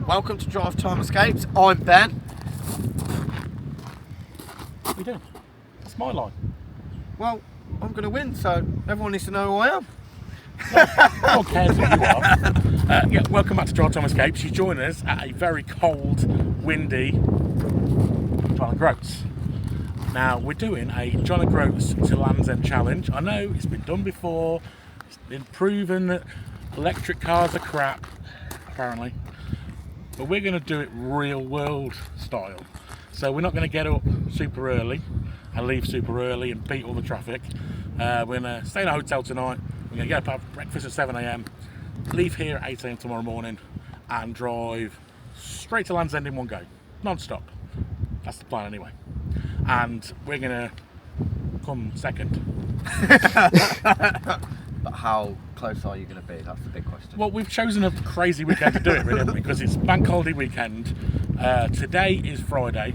Welcome to Drive Time Escapes. I'm Ben. What are you doing? That's my line. Well, I'm going to win, so everyone needs to know who I am. No one cares who you are. Yeah, welcome back to Drive Time Escapes. You join us at a very cold, windy John O'Groats. Now, we're doing a John O'Groats to Land's End challenge. I know it's been done before. It's been proven that electric cars are crap, apparently. But we're going to do it real world style. So we're not going to get up super early and leave super early and beat all the traffic. We're going to stay in a hotel tonight. We're going to get up, have breakfast at 7 AM, leave here at 8 AM tomorrow morning and drive straight to Land's End in one go, non-stop. That's the plan anyway. And we're going to come second. But how close are you going to be? That's the big question. Well, we've chosen a crazy weekend to do it, really, haven't we? Because it's bank holiday weekend. Today is Friday,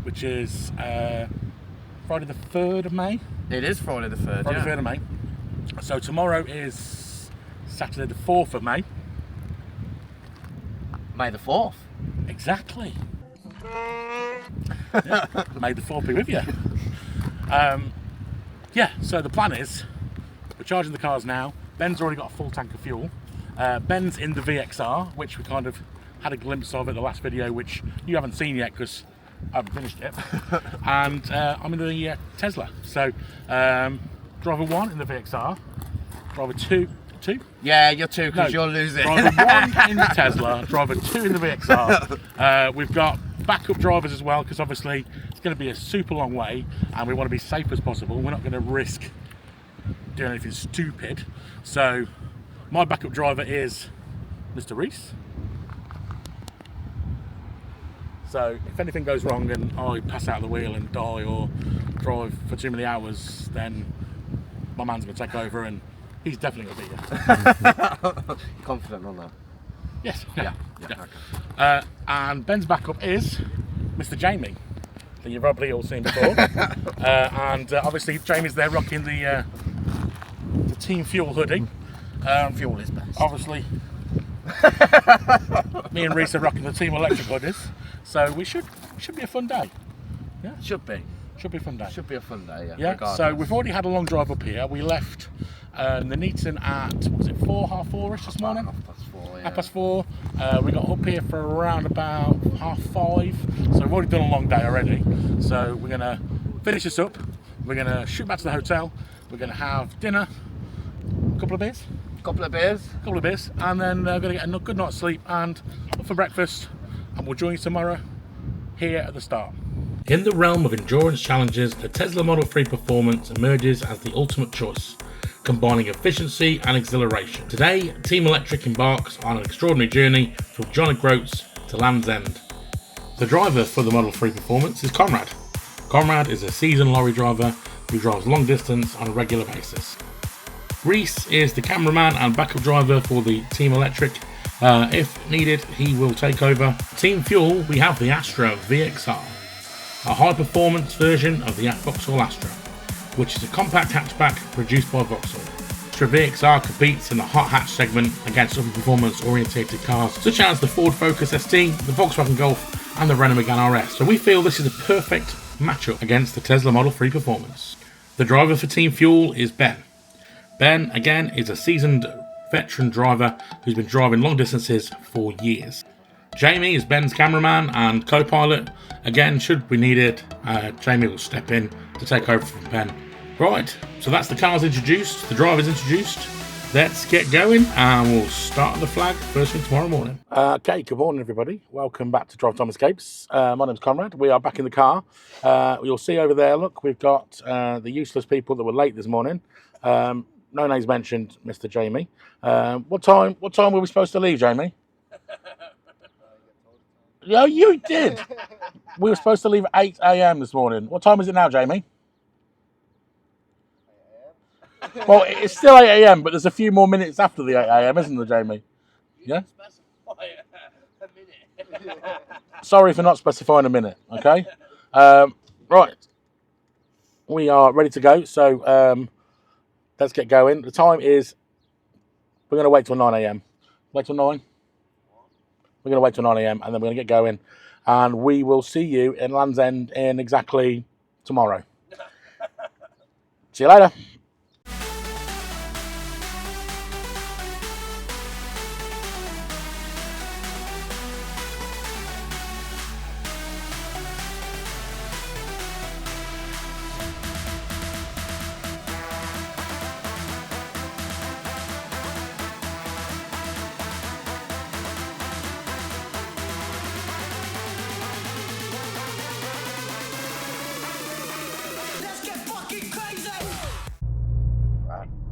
which is Friday the 3rd of May. It is Friday the 3rd, Friday the 3rd of May. So tomorrow is Saturday the 4th of May. May the 4th. Exactly. Yeah, May the 4th be with you. Yeah, so the plan is, we're charging the cars now. Ben's already got a full tank of fuel. Ben's in the VXR, which we kind of had a glimpse of at the last video, which you haven't seen yet because I haven't finished it. And I'm in the Tesla. So driver 1 in the VXR, driver 2? Yeah, you're 2 because you're losing. Driver 1 in the Tesla, driver 2 in the VXR. We've got backup drivers as well because obviously it's going to be a super long way and we want to be safe as possible. We're not going to risk doing anything stupid. So my backup driver is Mr. Reese. So if anything goes wrong and I pass out the wheel and die or drive for too many hours, then my man's going to take over and he's definitely going to beat you. Confident on that? Yes. Yeah. Okay. And Ben's backup is Mr. Jamie, that you've probably all seen before. And obviously Jamie's there rocking the Team Fuel hoodie. Fuel is best. Obviously, me and Reese are rocking the Team Electric hoodies. So we should be a fun day. Yeah. Should be a fun day. Should be a fun day, yeah. Yeah. Regardless. So we've already had a long drive up here. We left the Neaton at, what was it, 4:30ish this morning? Half past 4, yeah. 4:30. We got up here for around about 5:30. So we've already done a long day already. So we're going to finish this up. We're going to shoot back to the hotel. We're going to have dinner, a couple of beers, and then we're going to get a good night's sleep and up for breakfast. And we'll join you tomorrow here at the start. In the realm of endurance challenges, the Tesla Model 3 Performance emerges as the ultimate choice, combining efficiency and exhilaration. Today, Team Electric embarks on an extraordinary journey from John O'Groats to Land's End. The driver for the Model 3 Performance is Conrad. Conrad is a seasoned lorry driver who drives long distance on a regular basis. Reese is the cameraman and backup driver for the Team Electric. If needed, he will take over. Team Fuel, we have the Astra VXR, a high-performance version of the Vauxhall Astra, which is a compact hatchback produced by Vauxhall. Astra VXR competes in the hot hatch segment against other performance-orientated cars such as the Ford Focus ST, the Volkswagen Golf, and the Renault Megane RS. So we feel this is a perfect matchup against the Tesla Model 3 Performance. The driver for Team Fuel is Ben. Ben, again, is a seasoned veteran driver who's been driving long distances for years. Jamie is Ben's cameraman and co-pilot. Again, should we need it, Jamie will step in to take over from Ben. Right, so that's the cars introduced, the drivers introduced. Let's get going and we'll start the flag first thing tomorrow morning. Okay, good morning everybody. Welcome back to Drive Time Escapes. My name's Conrad. We are back in the car. You'll see over there, look, we've got the useless people that were late this morning. No names mentioned, Mr. Jamie. What time were we supposed to leave, Jamie? Yeah, you did. We were supposed to leave at 8 AM this morning. What time is it now, Jamie? 8 AM. Well, it's still 8 AM, but there's a few more minutes after the 8 AM, isn't there, Jamie? Yeah? Specify a minute. Sorry for not specifying a minute, okay? Right. We are ready to go, so let's get going. The time is, we're going to wait till 9 AM. Wait till 9? We're going to wait till 9 a.m. and then we're going to get going. And we will see you in Land's End in exactly tomorrow. See you later.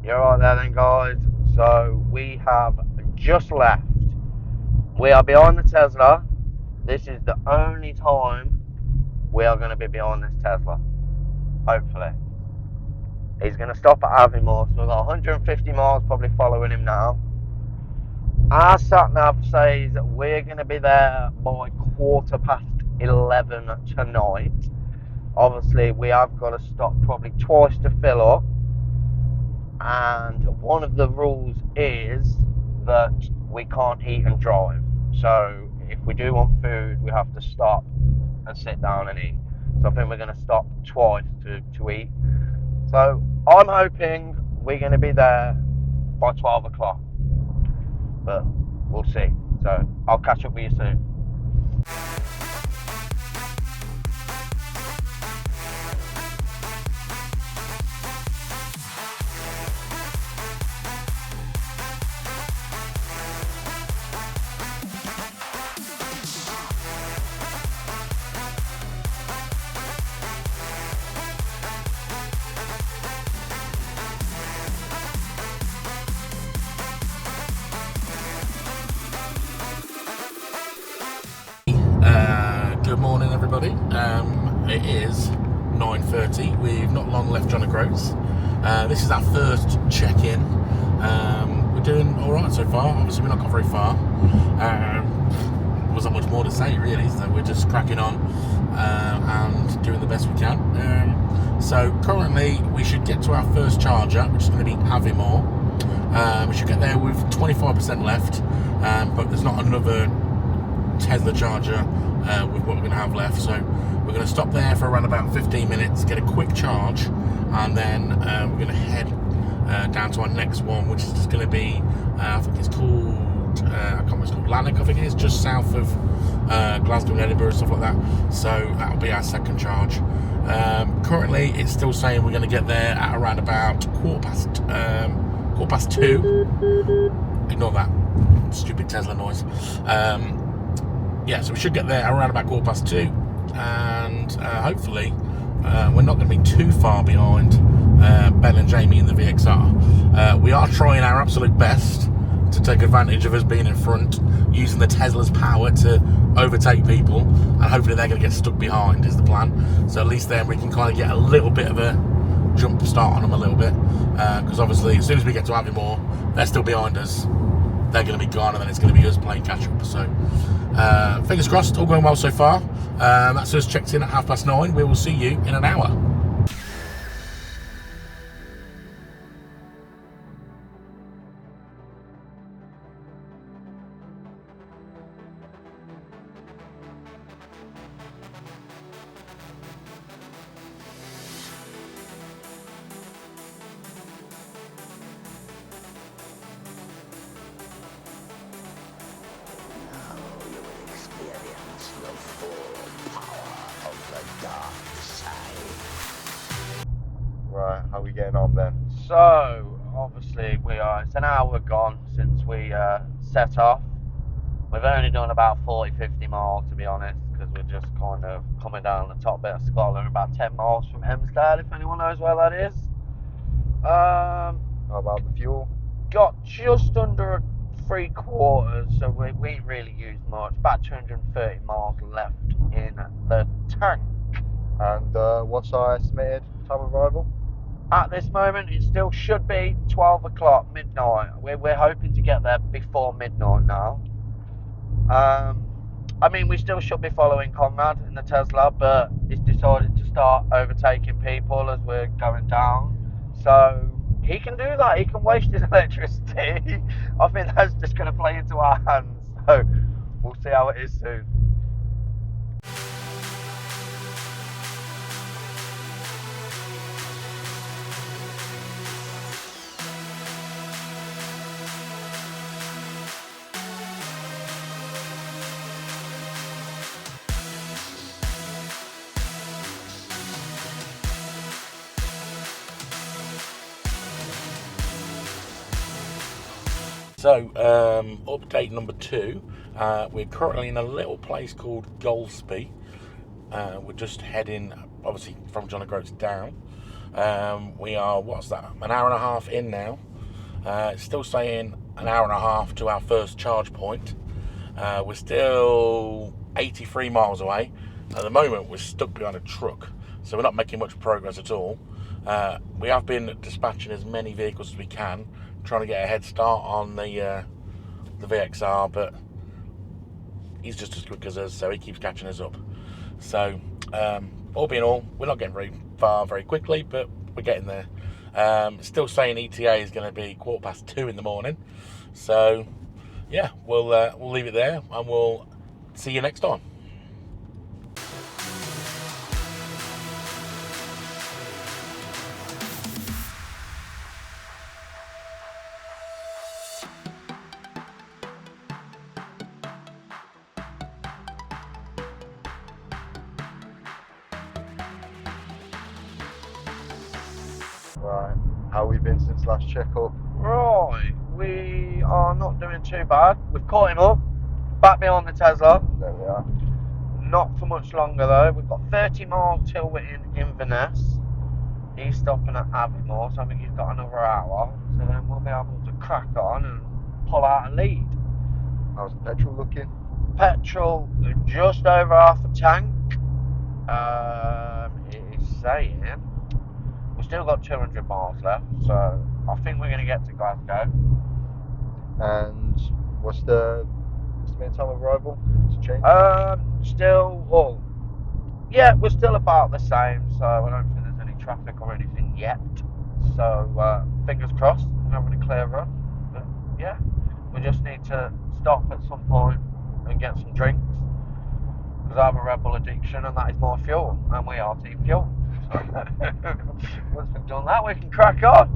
You're right there then, guys. So we have just left. We are behind the Tesla. This is the only time we are going to be behind this Tesla. Hopefully. He's going to stop at Aviemore, so we've got 150 miles probably following him now. Our sat nav says we're going to be there by 11:15 tonight. Obviously, we have got to stop probably twice to fill up. And one of the rules is that we can't eat and drive. So if we do want food, we have to stop and sit down and eat. So I think we're going to stop twice to eat. So I'm hoping we're going to be there by 12 o'clock. But we'll see. So I'll catch up with you soon. Good morning, everybody. It is 9:30. We've not long left John O'Groats. This is our first check-in. We're doing all right so far. Obviously, we've not got very far. Wasn't much more to say, really. So we're just cracking on and doing the best we can. So currently, we should get to our first charger, which is going to be Aviemore. We should get there with 25% left, but there's not another Tesla charger with what we're going to have left, so we're going to stop there for around about 15 minutes, get a quick charge, and then we're going to head down to our next one, which is just going to be I think it's called I can't remember, it's called Lanark, I think it is, just south of Glasgow and Edinburgh and stuff like that. So that'll be our second charge. Currently it's still saying we're going to get there at around about quarter past 2. Ignore that stupid Tesla noise. Yeah, so we should get there around about 2:15, and hopefully we're not going to be too far behind Ben and Jamie in the VXR. We are trying our absolute best to take advantage of us being in front, using the Tesla's power to overtake people, and hopefully they're going to get stuck behind is the plan. So at least then we can kind of get a little bit of a jump start on them a little bit, because obviously as soon as we get to Aviemore, they're still behind us. They're going to be gone, and then it's going to be us playing catch up. So fingers crossed, all going well so far. That's us checked in at 9:30. We will see you in an hour. Right, how are we getting on then? So, obviously it's an hour gone since we set off. We've only done about 40-50 miles, to be honest, because we're just kind of coming down the top bit of Scotland, about 10 miles from Hempstead, if anyone knows where that is. How about the fuel? Got just under 3/4, so we ain't really used much. About 230 miles left in the tank. And what's our estimated time of arrival? At this moment, it still should be 12 o'clock, midnight. We're hoping to get there before midnight now. I mean, we still should be following Conrad in the Tesla, but he's decided to start overtaking people as we're going down. So he can do that. He can waste his electricity. I think that's just going to play into our hands. So we'll see how it is soon. So, update number 2. We're currently in a little place called Golspie. We're just heading, obviously, from John O'Groats down. We are, what's that, an hour and a half in now. It's still saying an hour and a half to our first charge point. We're still 83 miles away. At the moment, we're stuck behind a truck, so we're not making much progress at all. We have been dispatching as many vehicles as we can, trying to get a head start on the VXR, but he's just as quick as us, so he keeps catching us up. So, all being all, we're not getting very far very quickly, but we're getting there. Still saying ETA is going to be 2:15 in the morning. So, yeah, we'll leave it there, and we'll see you next time. Right. How we been since last checkup? Right, we are not doing too bad. We've caught him up, back behind the Tesla. There we are. Not for much longer though. We've got 30 miles till we're in Inverness. He's stopping at Aviemore, so I think he's got another hour. So then we'll be able to crack on and pull out a lead. How's the petrol looking? Petrol just over half a tank. It is saying we've still got 200 miles left, so I think we're going to get to Glasgow. And what's the estimated time of arrival? It's changed? Yeah, we're still about the same, so I don't think there's any traffic or anything yet. So fingers crossed, we're having a clear run. But yeah, we just need to stop at some point and get some drinks, because I have a Red Bull addiction, and that is my fuel, and we are Team Fuel. So once we've done that, we can crack on.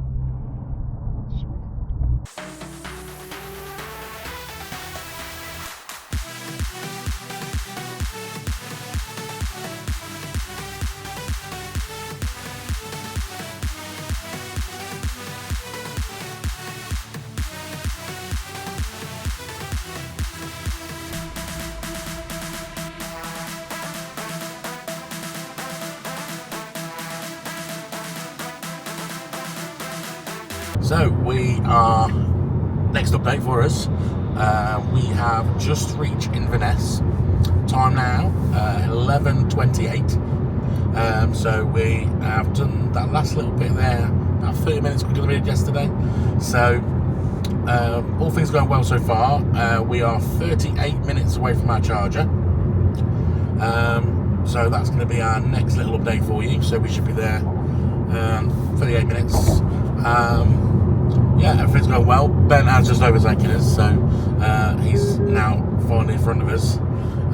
So we are, next update for us, we have just reached Inverness. Time now 11:28. So we have done that last little bit there, about 30 minutes quicker than we did yesterday. So all things going well so far. We are 38 minutes away from our charger. So that's going to be our next little update for you. So we should be there 38 minutes. Yeah, everything's going well. Ben has just overtaken us, so he's now finally in front of us.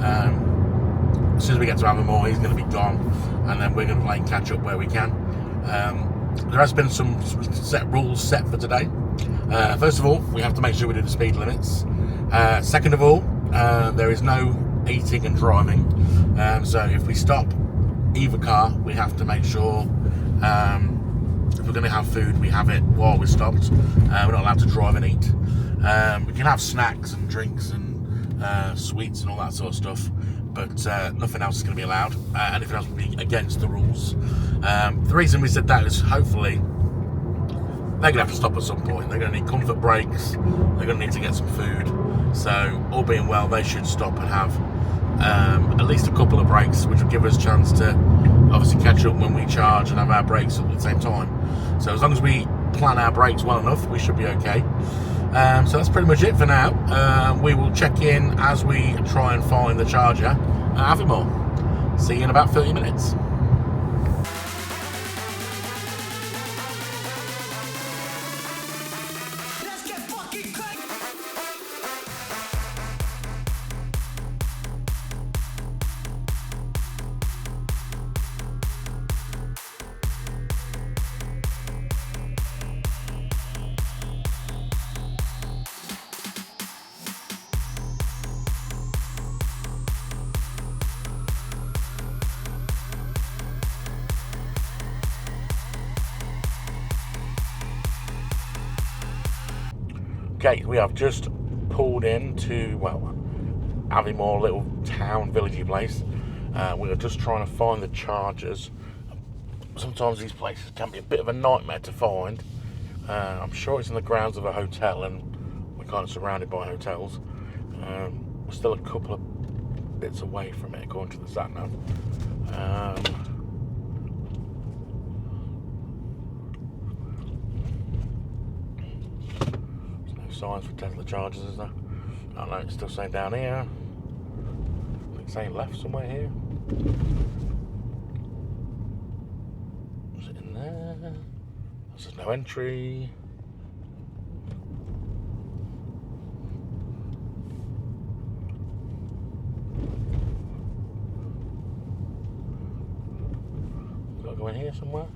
As soon as we get to Aviemore, he's going to be gone, and then we're going to play catch up where we can. There has been some set rules set for today. First of all, we have to make sure we do the speed limits. Second of all, there is no eating and driving. So if we stop either car, we have to make sure if we're going to have food, we have it while we're stopped. We're not allowed to drive and eat. We can have snacks and drinks and sweets and all that sort of stuff, but nothing else is going to be allowed. Anything else would be against the rules. The reason we said that is hopefully they're going to have to stop at some point. They're going to need comfort breaks. They're going to need to get some food. So all being well, they should stop and have at least a couple of breaks, which will give us a chance to obviously catch up when we charge and have our breaks at the same time. So as long as we plan our breaks well enough, we should be okay. So that's pretty much it for now. We will check in as we try and find the charger at Aviemore. See you in about 30 minutes. Okay, we have just pulled into, well, Aviemore, little town, villagey place. We are just trying to find the chargers. Sometimes these places can be a bit of a nightmare to find. I'm sure it's in the grounds of a hotel, and we're kind of surrounded by hotels. We're still a couple of bits away from it, according to the sat nav. There's no signs for Tesla chargers, is there? I don't know, it's still saying down here. I think it's saying left somewhere here. Is it in there? There's no entry. Got to go in here somewhere.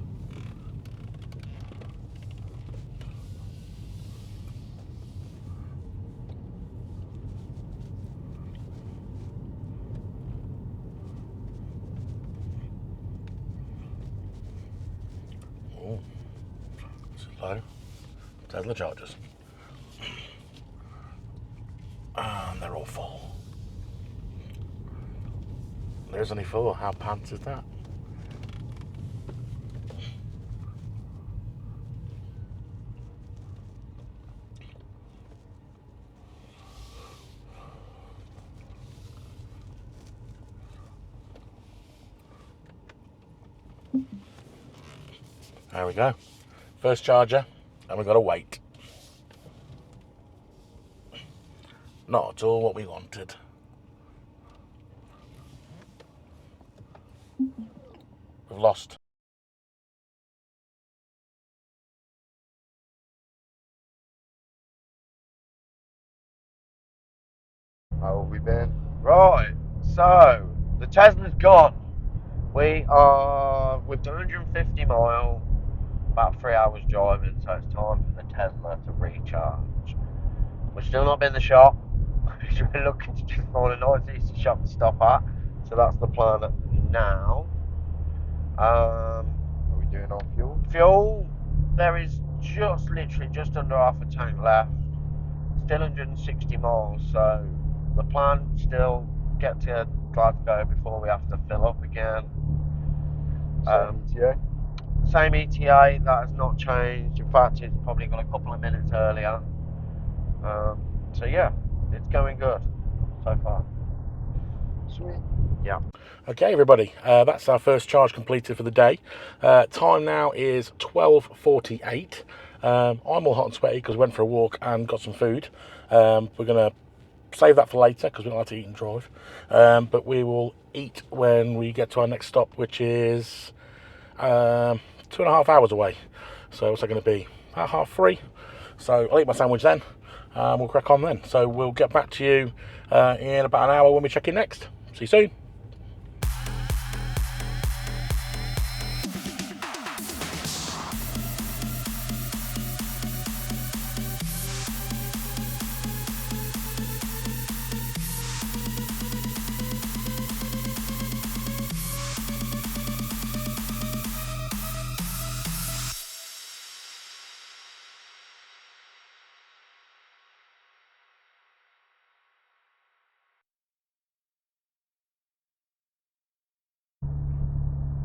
Oh, this is low. Tesla chargers. And they're all full. There's only 4. How pants is that? There we go. First charger, and we've got to wait. Not at all what we wanted. We've lost. How have we been? Right, so the Tesla's gone. We've done 150 mile, about 3 hours driving, so it's time for the Tesla to recharge. We've still not been in the shop. We're looking to just find a nice easy shop to stop at, so that's the plan now. Are we doing on fuel? Fuel, there is literally just under half a tank left. Still 160 miles, so the plan still get to Glasgow before we have to fill up again. ETA? Same ETA, that has not changed. In fact, it's probably got a couple of minutes earlier. So yeah, it's going good so far. Sweet. Yeah. Okay, everybody, that's our first charge completed for the day. Time now is 12:48. I'm all hot and sweaty because we went for a walk and got some food. We're going to save that for later because we don't like to eat and drive. But we will eat when we get to our next stop, which is 2.5 hours away. So what's that going to be? About 3:30. So I'll eat my sandwich then. We'll crack on then. So we'll get back to you in about an hour when we check in next. See you soon.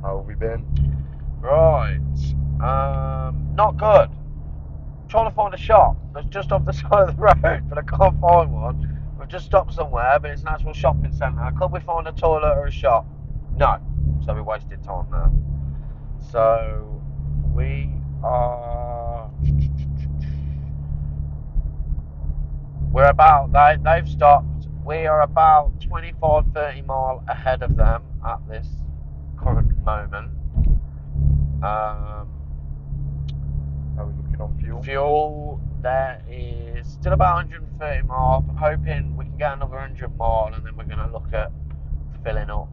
How have we been? Right. Not good. Trying to find a shop that's just off the side of the road, but I can't find one. We've just stopped somewhere, but it's an actual shopping centre. Could we find a toilet or a shop? No. So we wasted time there. So we are. We're about. They've stopped. We are about 25-30 mile ahead of them at this current moment. How are we looking on fuel? Fuel, there is still about 130 miles. I'm hoping we can get another 100 miles, and then we're going to look at filling up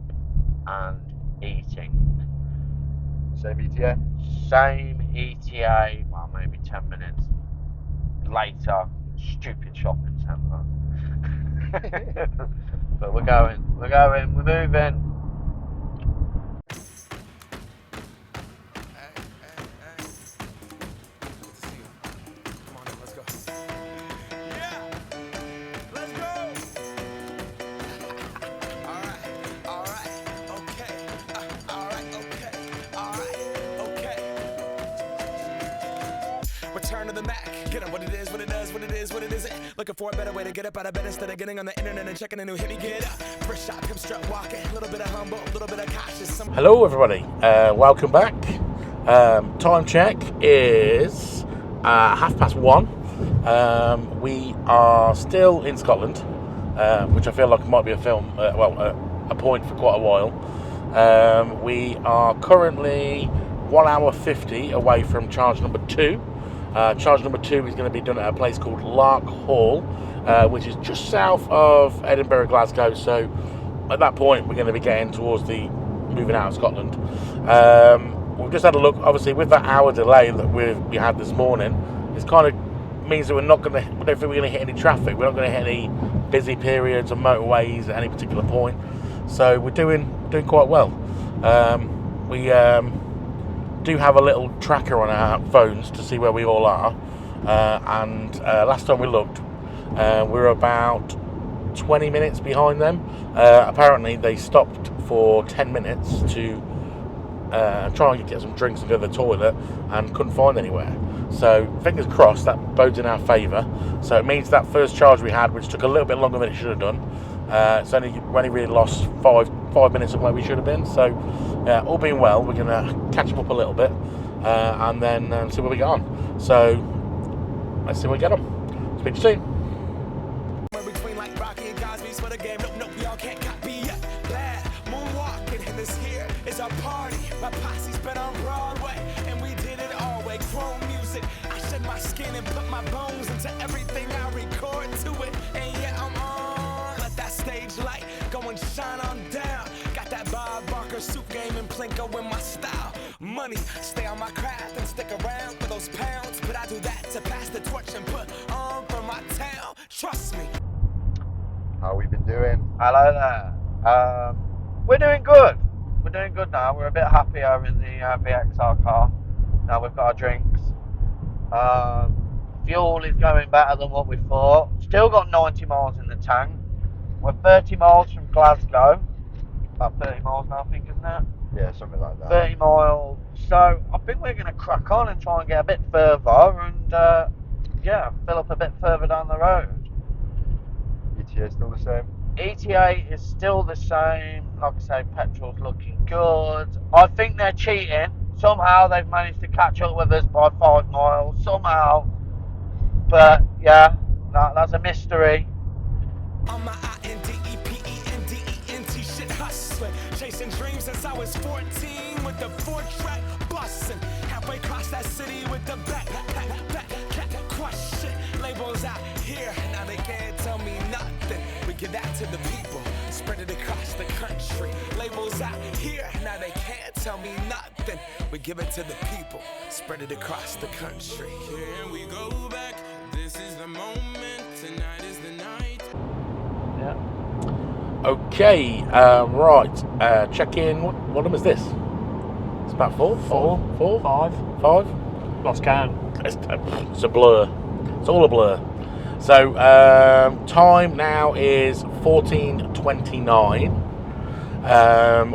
and eating. Same ETA? Same ETA, well, maybe 10 minutes later. Stupid shopping centre. But we're moving. Return to the Mac. Get up what it is, what it does, what it is, what it isn't. Looking for a better way to get up out of bed instead of getting on the internet and checking a new hit. Me get up. First shot, pimp strut walking. A little bit of humble, a little bit of cautious. Hello everybody, welcome back. Time check is 1:30. We are still in Scotland, which I feel like might be a point for quite a while. We are currently 1 hour 50 away from charge number 2. Charge number 2 is going to be done at a place called Lark Hall, which is just south of Edinburgh, Glasgow. So at that point, we're going to be getting towards the moving out of Scotland. We've just had a look. Obviously, with that hour delay that we had this morning, it's kind of means that we don't think we're going to hit any traffic. We're not going to hit any busy periods or motorways at any particular point. So we're doing quite well. We do have a little tracker on our phones to see where we all are, and last time we looked, we're about 20 minutes behind them. Apparently they stopped for 10 minutes to try and get some drinks and go to the toilet and couldn't find anywhere. So fingers crossed that bodes in our favour. So it means that first charge we had, which took a little bit longer than it should have done, we only really lost five minutes of where we should have been. So all being well, we're going to catch them up a little bit and then see where we get on. So let's see where we get on. Speak to you soon. Between like Rocky and Cosby's for the game. Nope, y'all can't copy yet. Bad moonwalking, and this here is our party. My posse's been on Broadway, and we did it all way. Chrome music, I shed my skin and put my bones into everything I record to it. And yeah, I'm on. Let that stage light go and shine on down. Got that Bob Barker suit game and Plinko in my style. Money, stay on my craft and stick around for those pounds. But I do that to pass the torch and put on for my town. Trust me. How we been doing? Hello there. We're doing good. We're doing good now. We're a bit happier in the VXR car. Now we've got our drinks. Fuel is going better than what we thought. Still got 90 miles in the tank. We're 30 miles from Glasgow. About 30 miles now, I think, isn't it? Yeah, something like that. 30 miles. So I think we're going to crack on and try and get a bit further and fill up a bit further down the road. ETA still the same? ETA is still the same. Like I say, Petrol's looking good. I think they're cheating. Somehow they've managed to catch up with us by 5 miles. Somehow. But yeah, that's a mystery. On my INDEPENDENT shit hustling. Chasing dreams since I was 14 with the 4-track bustin'. Halfway across that city with the back crush shit. Labels out here, now they can't tell me nothing. We give that to the people, spread it across the country. Labels out here, now they can't tell me nothing. We give it to the people, spread it across the country. Here we go back, this is the moment, tonight is the night. Yeah. Okay, right. Check in. What number is this? It's about 4, 5. Lost count. It's a blur. It's all a blur. So time now is 14:29.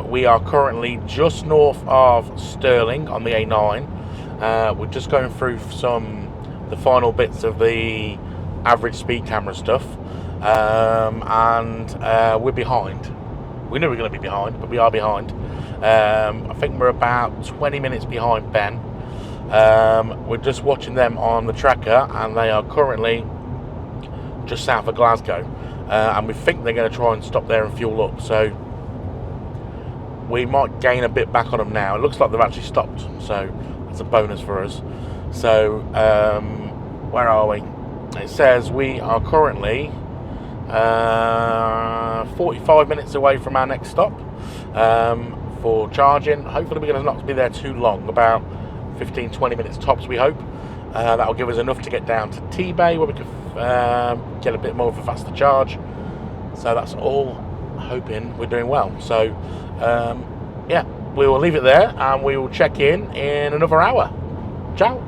We are currently just north of Stirling on the A9. We're just going through the final bits of the average speed camera stuff, and we're behind. We knew we were going to be behind, but we are behind. I think we're about 20 minutes behind Ben. We're just watching them on the tracker, and they are currently just south of Glasgow, and we think they're going to try and stop there and fuel up, so we might gain a bit back on them now. It looks like they've actually stopped, so that's a bonus for us. So where are we? It says we are currently 45 minutes away from our next stop for charging. Hopefully we're going to not be there too long, about 15-20 minutes tops, we hope. That'll give us enough to get down to T-Bay, where we can get a bit more of a faster charge. So that's all hoping we're doing well. So yeah, we will leave it there and we will check in another hour. Ciao.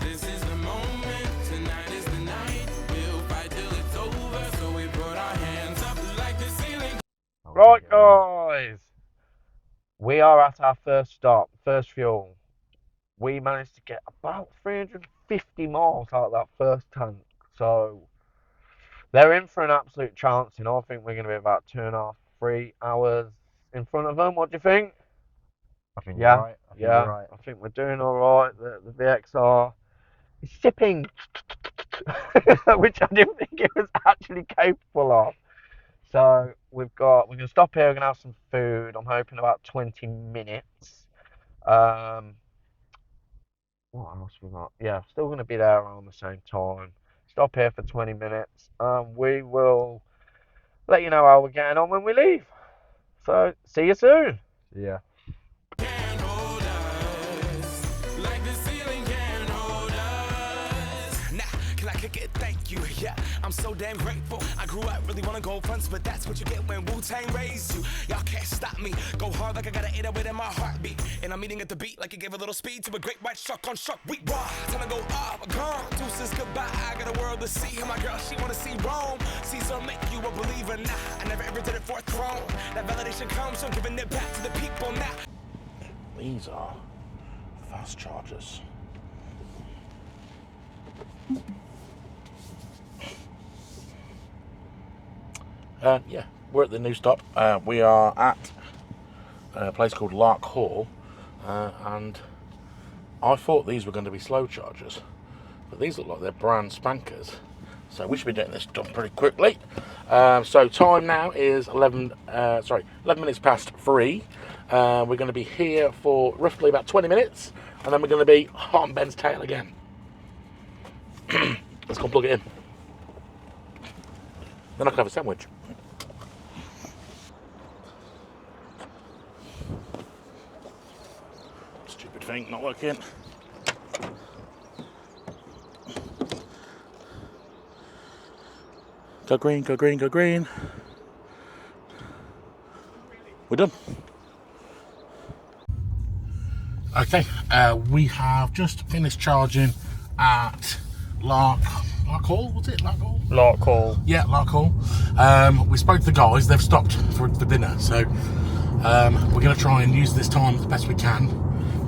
This is the moment, tonight is the night. We'll fight till it's over, so we Right, guys. We are at our first stop, first fuel. We managed to get about 350 miles out of that first tank. So they're in for an absolute chance, I think we're going to be about 2.5, 3 hours in front of them. What do you think? I think you're Yeah, right. I think yeah. you're right. I think we're doing all right. The VXR is shipping, which I didn't think it was actually capable of. So we're going to stop here. We're going to have some food. I'm hoping about 20 minutes. What else we got? Yeah, still going to be there around the same time. Stop here for 20 minutes. We will let you know how we're getting on when we leave. So see you soon. Yeah. Can't hold us, like the ceiling can't hold us. Nah, can I kick it? Thank you. Yeah, I'm so damn grateful. I grew up really wanna go fronts, but that's what you get when Wu-Tang raised you. Y'all can't stop me. Go hard like I got an 808 in my heartbeat, and I'm eating at the beat like it gave a little speed to a great white shark on shark week. Raw, time to go up, gone. Deuces goodbye. I got a world to see. And my girl, she wanna see Rome. Caesar make you a believer. Nah, I never ever did it for a throne. That validation comes from giving it back to the people now. These are fast chargers. Yeah, we're at the new stop. We are at a place called Lark Hall, and I thought these were going to be slow chargers, but these look like they're brand spankers. So we should be getting this done pretty quickly. So time now is 11 minutes past 3. We're going to be here for roughly about 20 minutes, and then we're going to be on Ben's tail again. Let's go and plug it in. Then I can have a sandwich. Stupid thing, not working. Go green, go green, go green. We're done. Okay, we have just finished charging at Lark Hall, was it? Lark Hall? Lark Hall. Yeah, Lark Hall. We spoke to the guys, they've stopped for dinner, so we're going to try and use this time the best we can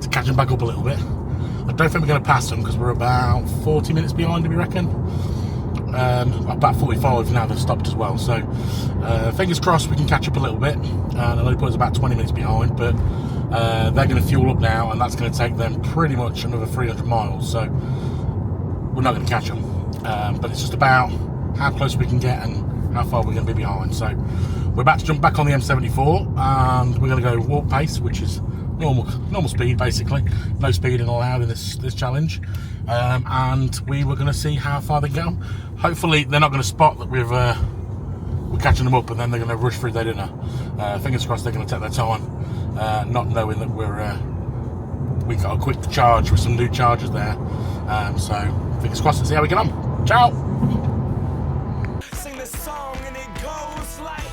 to catch them back up a little bit. I don't think we're going to pass them because we're about 40 minutes behind, do we reckon? About 45 now they've stopped as well, so fingers crossed we can catch up a little bit. I know they put us about 20 minutes behind, but they're going to fuel up now, and that's going to take them pretty much another 300 miles, so we're not going to catch them, but it's just about how close we can get and how far we're going to be behind. So we're about to jump back on the M74, and we're going to go walk pace, which is normal speed basically, no speeding allowed in this challenge, and we were going to see how far they go. Hopefully they're not going to spot that we're catching them up, and then they're going to rush through their dinner. Fingers crossed they're going to take their time, not knowing that we got a quick charge with some new chargers there. So fingers crossed and see how we get on. Ciao. Sing this song and it goes like,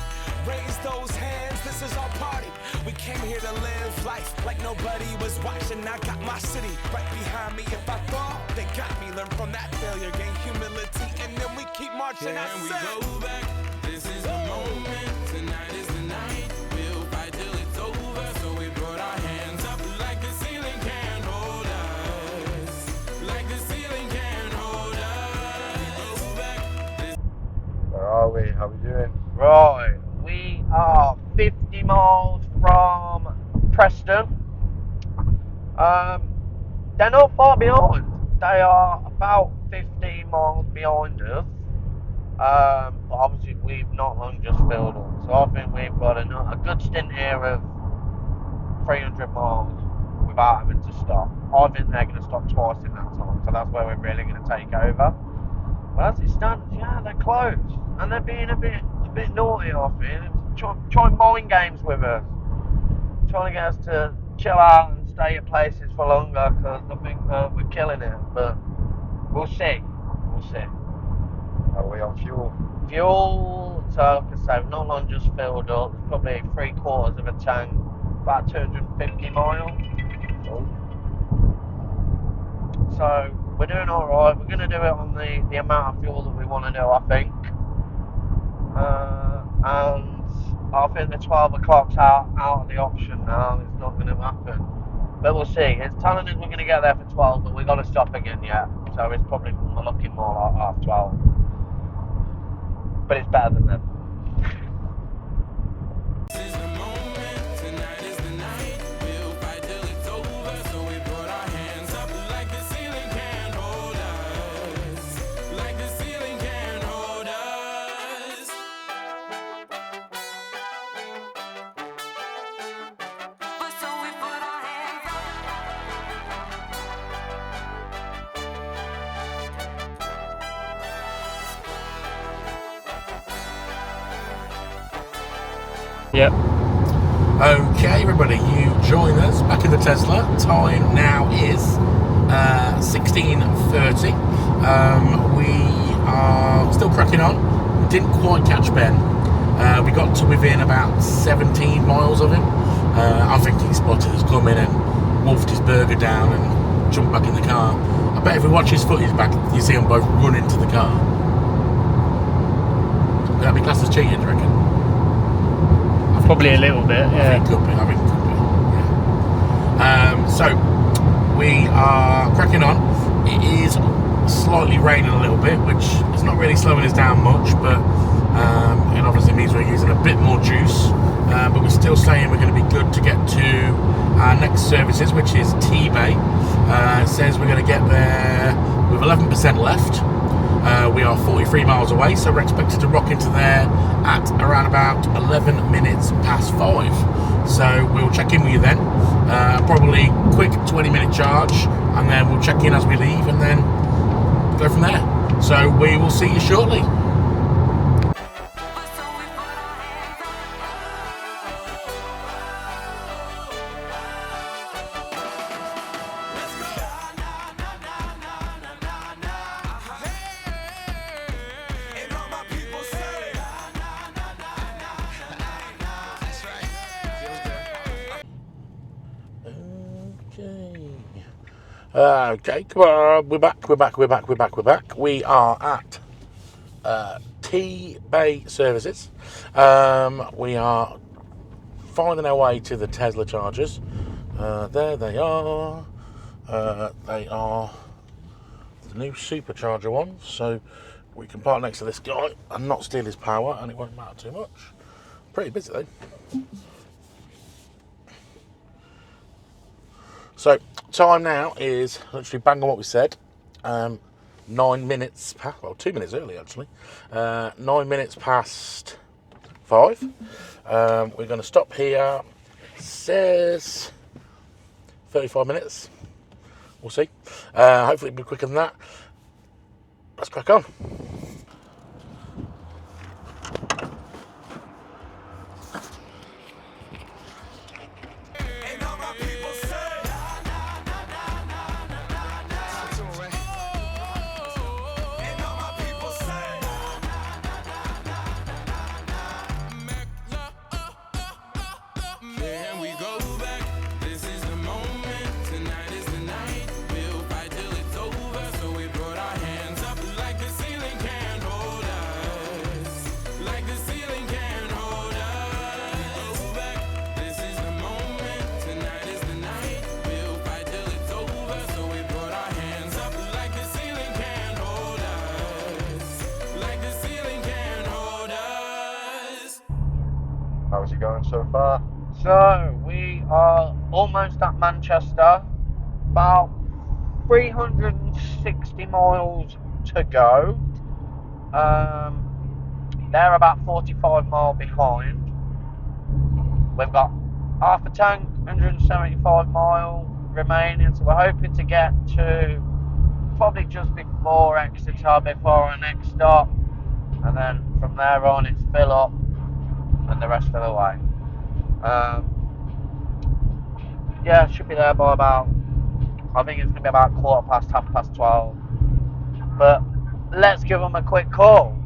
raise those hands, this is our party. We came here to live life like nobody was watching. I got my city right behind me. If I fall, they got me. Learn from that failure, gain humility, and then we keep marching. Can we go back? This is the moment. Tonight is the night. We'll fight till it's over. So we put our hands up like the ceiling can't hold us. Like the ceiling can't hold us. Go back. Where are we? How we doing? Right, we are 50 miles from Preston. They're not far behind. They are about 15 miles behind us. But obviously we've not long just filled up. So I think we've got a good stint here of 300 miles without having to stop. I think they're going to stop twice in that time. So that's where we're really going to take over. But as it stands, yeah, they're close. And they're being a bit naughty, I think. Trying mind games with us. Trying to get us to chill out and stay at places for longer, because I think we're killing it. But we'll see. We'll see. Are we on fuel? Fuel, so like I say, we've not long just filled up. There's probably 3/4 of a tank, about 250 miles. Oh. So we're doing alright. We're going to do it on the amount of fuel that we want to do, I think. And I think the 12 o'clock's out of the option now. It's not going to happen. But we'll see. It's telling us we're going to get there for 12, but we've got to stop again yet. So it's probably looking more like half 12. But it's better than them. This is the moment, tonight is the night. We'll fight till it's over, so we put our hands up like the ceiling can't hold us. Like the ceiling can't hold us. So we put our hands up. Yep. Okay, everybody, you join us back in the Tesla. Time now is 16:30. We are still cracking on. We didn't quite catch Ben. We got to within about 17 miles of him. I think he spotted us coming and wolfed his burger down and jumped back in the car. I bet if we watch his footage back, you see them both run into the car. Would that be classed as cheating, do you reckon? Probably a little bit, I yeah. think it could be. Yeah. So we are cracking on. It is slightly raining a little bit, which is not really slowing us down much, but it obviously means we're using a bit more juice. But we're still saying we're going to be good to get to our next services, which is T-Bay. It says we're going to get there with 11% left. We are 43 miles away, so we're expected to rock into there at around about 11 minutes past 5. So we'll check in with you then. Probably quick 20-minute charge, and then we'll check in as we leave, and then go from there. So we will see you shortly. And all my people say, Okay, come on, we're back. We are at T-Bay Services. We are finding our way to the Tesla chargers. There they are. They are the new supercharger ones, so we can park next to this guy and not steal his power, and it won't matter too much. Pretty busy though. So time now is literally bang on what we said. 9 minutes past, well, 2 minutes early actually. 9 minutes past 5. We're going to stop here. It says 35 minutes. We'll see. Hopefully it'll be quicker than that. Let's crack on. and all my people say, and all my people say, Can we go back? This is the moment. Tonight is the night. We'll fight till it's over. So we put our hands up like the ceiling can't hold us. Like the ceiling can't hold us. Go back. This is the moment. Tonight is the night. We'll fight till it's over. So we put our hands up like the ceiling can't hold us. Like the ceiling can't hold us. How's it going so far? So we are almost at Manchester, about 360 miles to go. They're about 45 miles behind. We've got half a tank, 175 miles remaining, so we're hoping to get to probably just before Exeter, before our next stop, and then from there on it's fill up and the rest of the way. Yeah, should be there by about, I think it's going to be about 12:15. But let's give them a quick call.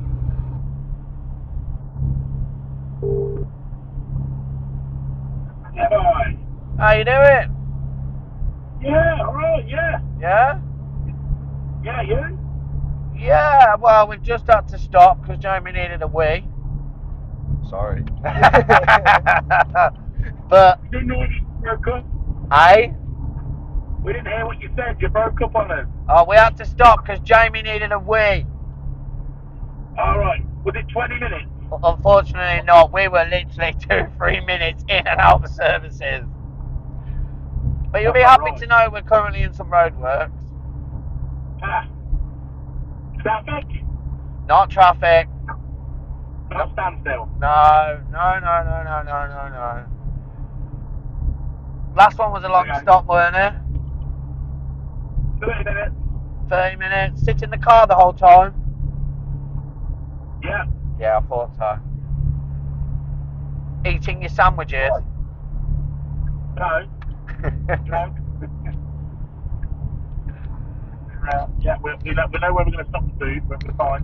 Yeah, boy. How you doing? Yeah, all right, yeah. Yeah? Yeah, you? Yeah, well, we've just had to stop because Jamie needed a wee. Sorry. But, You didn't know what you broke up? hey? We didn't hear what you said. You broke up on us. Oh, we had to stop because Jamie needed a wee. Alright. Was it 20 minutes? Unfortunately not. We were literally 2-3 minutes in and out of the services. But you'll be That's happy alright. to know we're currently in some roadworks. Ah. Traffic? Not traffic. Not standstill. No. Last one was a long Okay. stop, weren't it? 30 minutes. 30 minutes. Sit in the car the whole time. Yeah. Yeah, I thought so. Eating your sandwiches. No. Drunk. Yeah, we know where we're going to stop the food, but we're fine.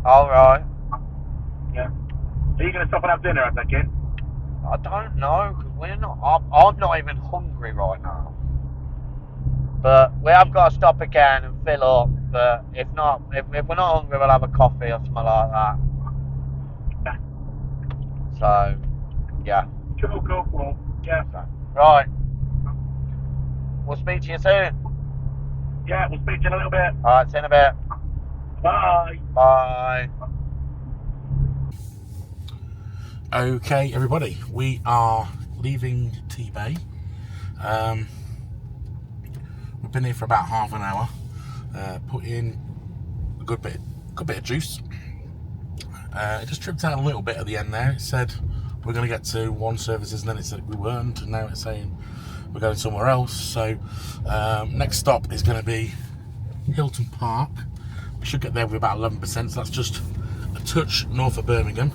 Alright. Yeah. Are you going to stop and have dinner, I think? I don't know, because we're not. I'm not even hungry right now. But we have got to stop again and fill up. But if not, if we're not hungry, we'll have a coffee or something like that. So, yeah. Cool. Yeah. Right. We'll speak to you soon. Yeah, we'll speak to you in a little bit. Alright, see you in a bit. Bye. Bye. Okay, everybody, we are leaving T-Bay. We've been here for about half an hour. Put in a good bit of juice. It just tripped out a little bit at the end there. It said we're going to get to one services, and then it said we weren't, and now it's saying we're going somewhere else. So next stop is going to be Hilton Park. We should get there with about 11%, so that's just a touch north of Birmingham.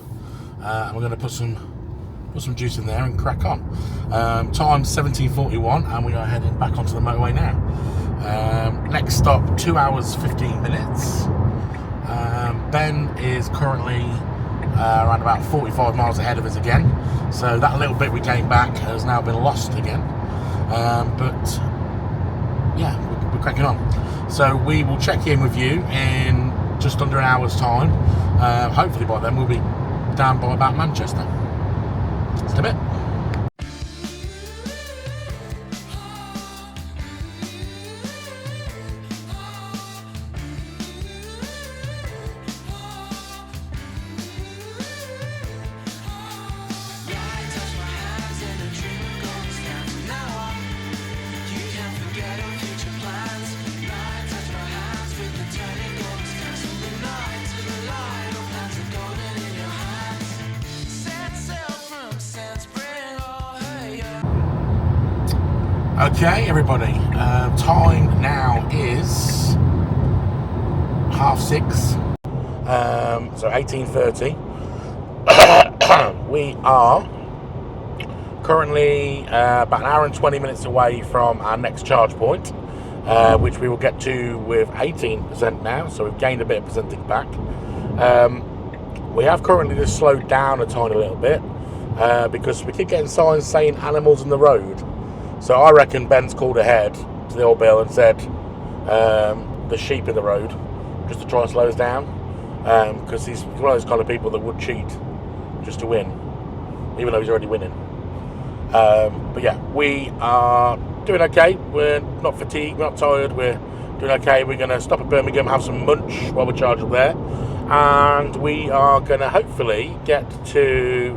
And we're going to put some juice in there and crack on. Time's 17:41, and we are heading back onto the motorway now. Next stop, 2 hours 15 minutes. Ben is currently around about 45 miles ahead of us again, so that little bit we came back has now been lost again. But yeah, we're cracking on. So we will check in with you in just under an hour's time. Hopefully by then we'll be down by about Manchester. See you in a bit. Okay, everybody, time now is 6:30, so 18:30. We are currently about an hour and 20 minutes away from our next charge point, which we will get to with 18% now, so we've gained a bit of percentage back. We have currently just slowed down a tiny little bit because we keep getting signs saying animals in the road. So I reckon Ben's called ahead to the old bill and said the sheep in the road, just to try and slow us down, because he's one of those kind of people that would cheat just to win, even though he's already winning. But yeah, we are doing okay. We're not fatigued, we're not tired, we're doing okay. We're going to stop at Birmingham, have some munch while we're charged up there, and we are going to hopefully get to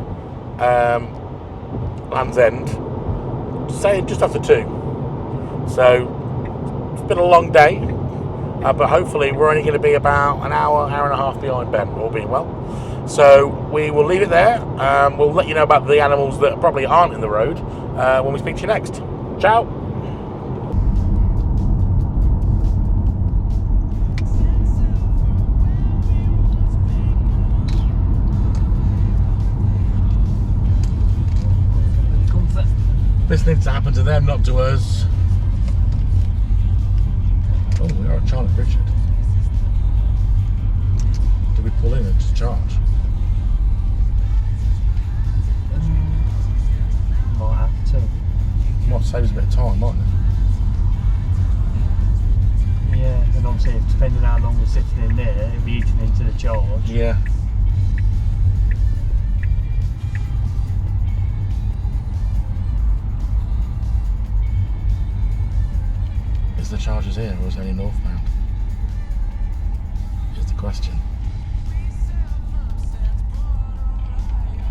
Land's End, say just after 2. So it's been a long day, but hopefully we're only going to be about an hour and a half behind Ben, all being well. So we will leave it there. We'll let you know about the animals that probably aren't in the road when we speak to you next. Ciao. This needs to happen to them, not to us. Oh, we are at Charlotte Richard. Do we pull in and just charge? Might have to. Might save us a bit of time, mightn't it? Yeah, and obviously depending on how long we're sitting in there, it'll be eating into the charge. Yeah. chargers here, or is it only northbound? Is the question.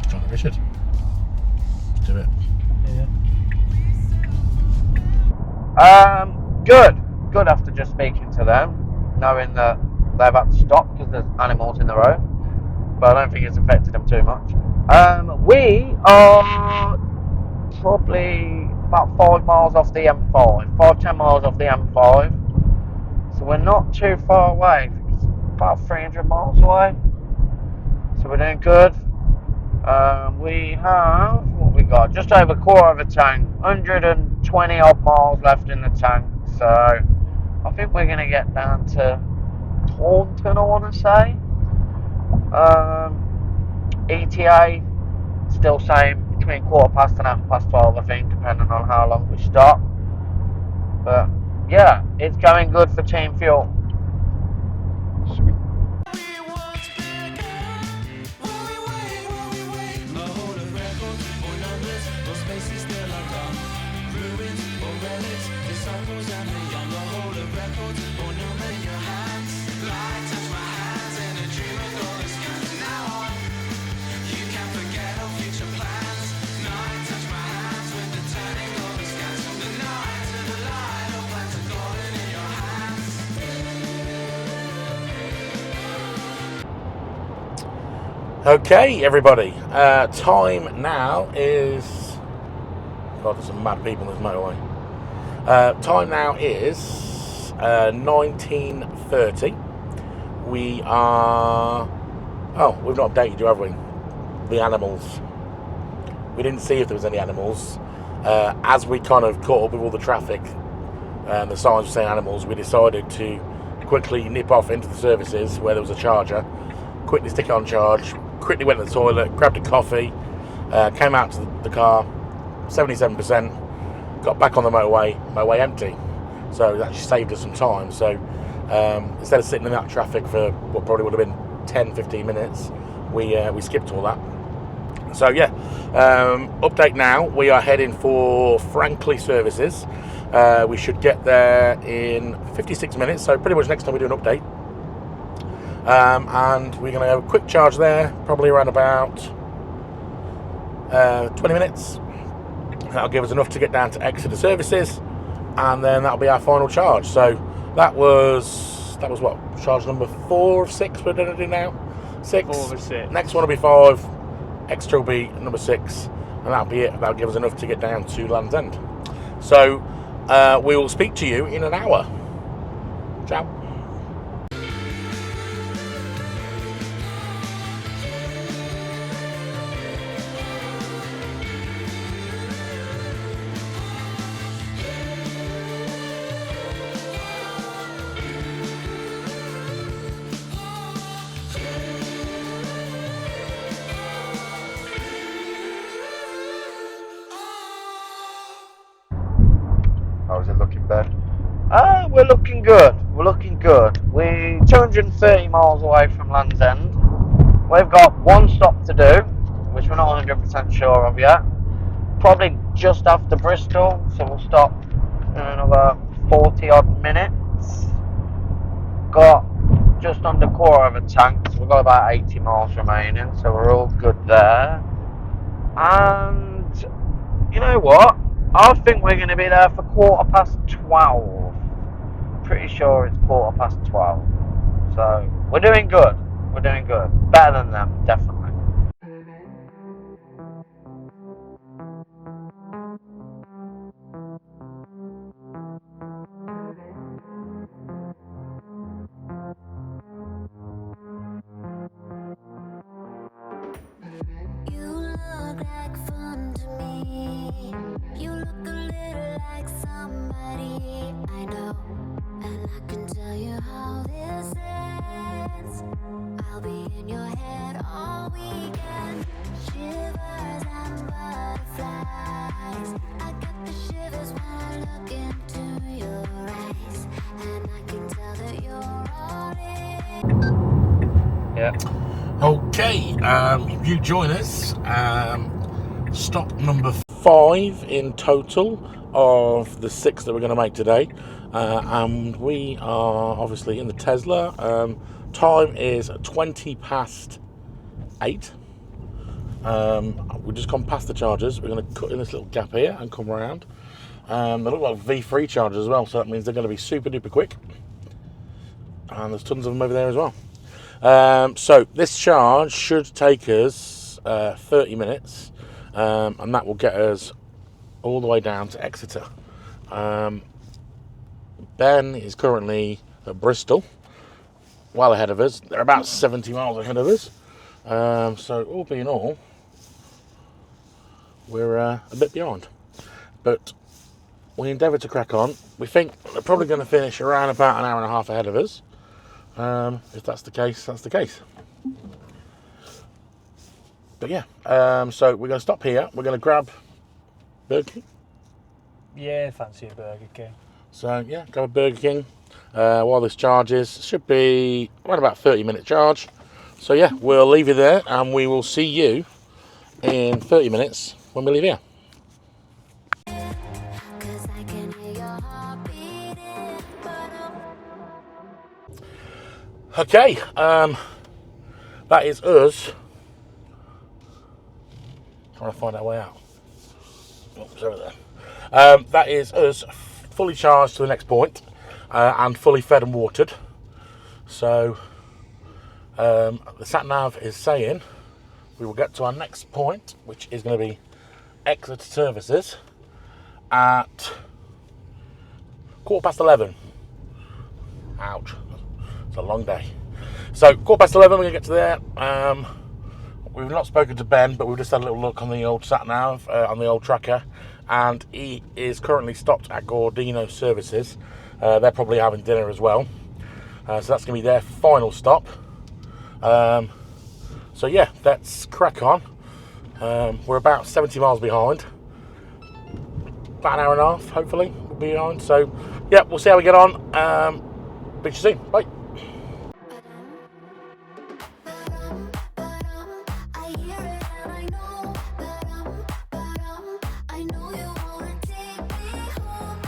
John Richard. Let's do it. Yeah. Good after just speaking to them, knowing that they've had to stop because there's animals in the road, but I don't think it's affected them too much. We are probably about 5 miles off the M5, 5-10 miles off the M5, so we're not too far away. It's about 300 miles away, so we're doing good. We have, what we got, just over a quarter of a tank, 120 odd miles left in the tank, so I think we're going to get down to Taunton, I want to say. ETA, still same, between 15 and 12:30, I think, depending on how long we stop. But yeah, it's going good for Team Fuel. Sweet. Okay, everybody. Time now is. God, there's some mad people in this motorway. Time now is 19:30. We are. Oh, we've not updated you, have we? The animals. We didn't see if there was any animals. As we kind of caught up with all the traffic and the signs were saying animals, we decided to quickly nip off into the services where there was a charger, quickly stick it on charge, quickly went to the toilet, grabbed a coffee, came out to the car, 77%, got back on the motorway empty. So it actually saved us some time. So instead of sitting in that traffic for what probably would have been 10-15 minutes, we skipped all that. So yeah, update now, we are heading for Frankley services. We should get there in 56 minutes, so pretty much next time we do an update. And we're going to have a quick charge there, probably around about 20 minutes. That'll give us enough to get down to Exeter services, and then that'll be our final charge. So that was what, charge number 4 of 6 we're going to do now? 6. 4 of 6. Next one will be 5. Exeter will be number 6, and that'll be it. That'll give us enough to get down to Land's End. So we will speak to you in an hour. Ciao. How's it looking, Ben? We're looking good. We're looking good. We're 230 miles away from Land's End. We've got one stop to do, which we're not 100% sure of yet. Probably just after Bristol, so we'll stop in another 40 odd minutes. Got just under quarter of a tank, so we've got about 80 miles remaining, so we're all good there. And you know what? I think we're going to be there for 12:15. Pretty sure it's 12:15. So we're doing good. We're doing good. Better than them, definitely. You look like fun to me. You look a little like somebody I know, and I can tell you how this ends. I'll be in your head all weekend. Shivers and butterflies. I get the shivers when I look into your eyes, and I can tell that you're all in. Yeah. Okay, you join us. Stop number 5 in total of the 6 that we're going to make today, and we are obviously in the Tesla. Time is 20 past 8. We've just gone past the chargers. We're going to cut in this little gap here and come around. They look like V3 chargers as well, so that means they're going to be super duper quick. And there's tons of them over there as well. So this charge should take us 30 minutes, and that will get us all the way down to Exeter. Ben is currently at Bristol, well ahead of us. They're about 70 miles ahead of us. So all being all, we're a bit behind, but we endeavour to crack on. We think they're probably going to finish around about an hour and a half ahead of us. If that's the case, that's the case. But yeah, so we're going to stop here. We're going to grab Burger King. Yeah, fancy a Burger King. So yeah, grab a Burger King while this charges. Should be around about 30-minute charge. So yeah, we'll leave you there, and we will see you in 30 minutes when we leave here. Cause I can hear your heart beating, Okay, that is us. Trying to find our way out. Oh, it's over there. That is us fully charged to the next point, and fully fed and watered. So the sat nav is saying we will get to our next point, which is going to be Exeter services at 11:15. Ouch, it's a long day. So 11:15, we're going to get to there. We've not spoken to Ben, but we've just had a little look on the old sat nav, on the old tracker, and he is currently stopped at Gordino services. They're probably having dinner as well, so that's going to be their final stop. So yeah, let's crack on. We're about 70 miles behind, about an hour and a half hopefully we'll be behind. So yeah, we'll see how we get on. Speak to you soon. Bye. I hear it and I know, I know you wanna take me home,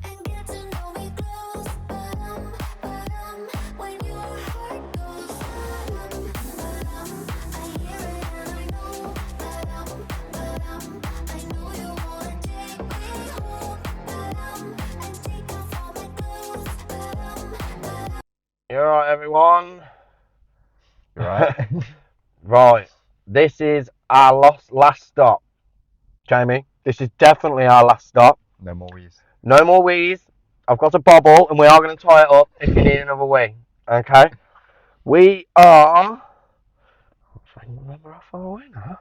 and get to know me close, when your heart goes, I hear it and I know, I know you wanna take me home, and take off all my clothes, You alright, everyone? You right? Right, this is our last stop. Jamie, this is definitely our last stop. No more wheeze. No more wheeze. I've got a bobble, and we are going to tie it up if you need another wee. Okay? We are... I'm trying to remember how far away now.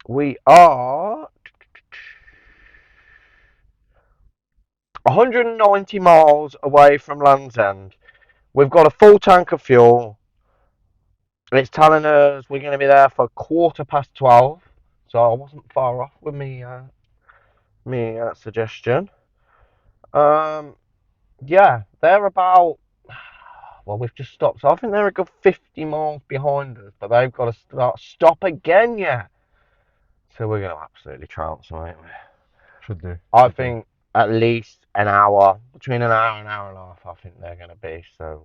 We are... 190 miles away from Land's End. We've got a full tank of fuel. It's telling us we're going to be there for 12:15. So I wasn't far off with me suggestion. Yeah, they're about, well, we've just stopped. So I think they're a good 50 miles behind us, but they've got to stop again yet. So we're going to absolutely trounce them, ain't we? Should do. I think at least an hour, between an hour and an hour and a half, I think they're going to be. So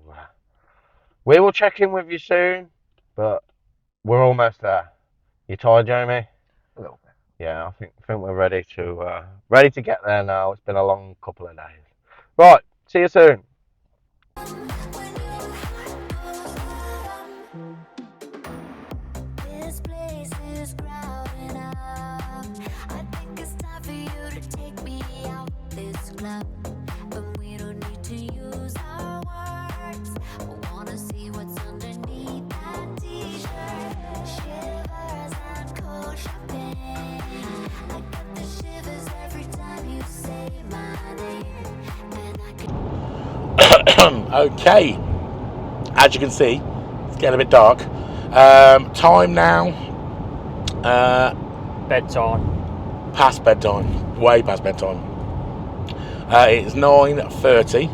we will check in with you soon, but we're almost there. You tired, Jamie? A little bit. Yeah, I think we're ready to get there now. It's been a long couple of days. Right, see you soon. This place is crowded up. I think it's time for you to take me out this club. But we don't need to use our words. I wanna see what's underneath that t-shirt. Shivers and cold shopping. I get the shivers every time you say my name. And I can Okay, as you can see, it's getting a bit dark. Time now, Bedtime. past bedtime, way past bedtime. It's 9:30.